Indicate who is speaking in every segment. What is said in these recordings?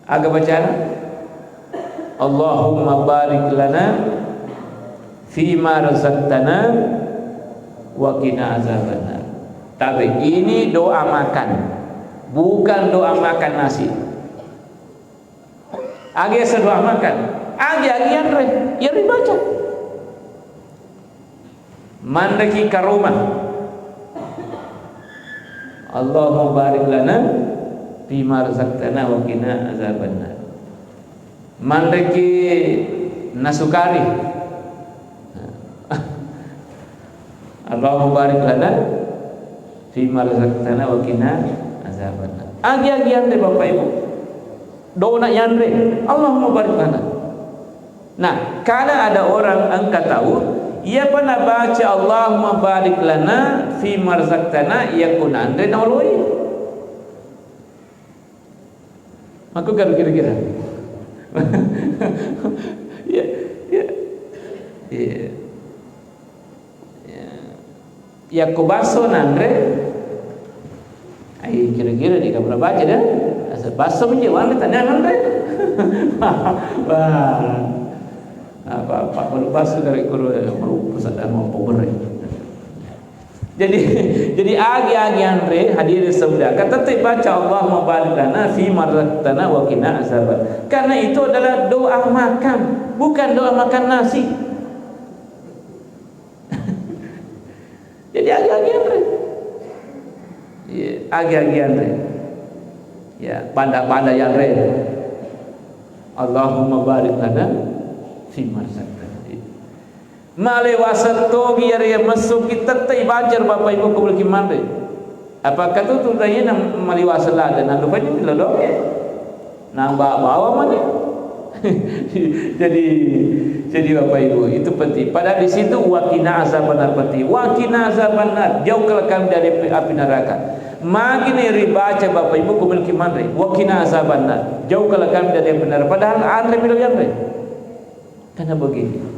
Speaker 1: Agak bacaan Allahumma barik lana fima razaqtana wa qina azabannar. Tapi ini doa makan, bukan doa makan nasi. Agi doa makan, agi-agian ya dibaca. Mandeki ka rumah, Allahumma barik lana fima razaqtana wa qina azabannar. Mandeki nasukari, Allahumma barik lana fima razaqtana wa qina azabannar. Agi-agian deh Bapak Ibu. Doa yandre, Allahumma barik lana. Nah, karena ada orang engkau tahu, ia pernah baca Allahumma barik lana fima razaqtana yakun andre naului. Maka kira-kira. Ya, ya. Ya kubaso nandre ai kira-kira di kamera baca dah asal baso menjewan tanya nandre wah apa perlu baso dari guru perlu persadaran mau power. Jadi agi andre hadir sabda kata tetap baca Allahumma barik lana fi marzaqtana wa qina azaban, karena itu adalah doa makan, bukan doa makan nasi. Jadi agi andre ya, agi andre ya, pandai andre Allahumma barik lana fi marzaqtana malewasa togi area masuk kita tai bajar Bapak Ibu kubul kimande. Apakah tu tanya nam malewasa lah dan lupa ni lolo nang bawa mana. jadi Bapak Ibu itu penting. Padahal di situ wakina azabannar penting. Wakina azabannar jauhkanlah kami dari api neraka. Makin ribaca Bapak Ibu kubul kimande. Wakina azabannar jauhkanlah kami dari api neraka. Padahal andre bilang andre. Karena begini.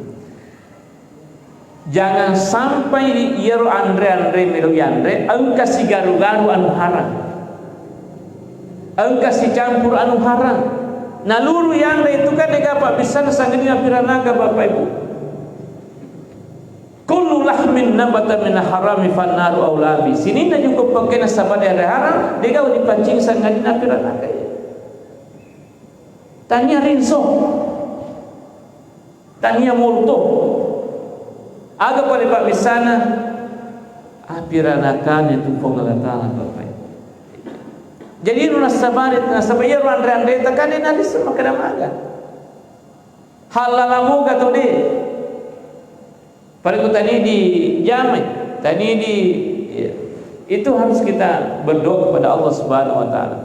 Speaker 1: Jangan sampai di yero andre melu yandre engka si garu-garu anu haram, engka si campur anu haram. Naluru yandre itu kan deka apa bisa sanggina piranaga Bapak Ibu. Kullu lahmin nabata min harami fannaru aula bi. Sini na juga pakai nasabada yang haram deka dipancing sanggina piranaga. Tanya rinso, tanya multo. Aga pale Pak bisana apiranakan itu pengalatan Bapak. Jadi nuna sabarit na sabaya andre takane na dis makadamaga. Halalamu gato di. Pada tadi di jamai, tadi di itu harus kita berdoa kepada Allah Subhanahu wa taala.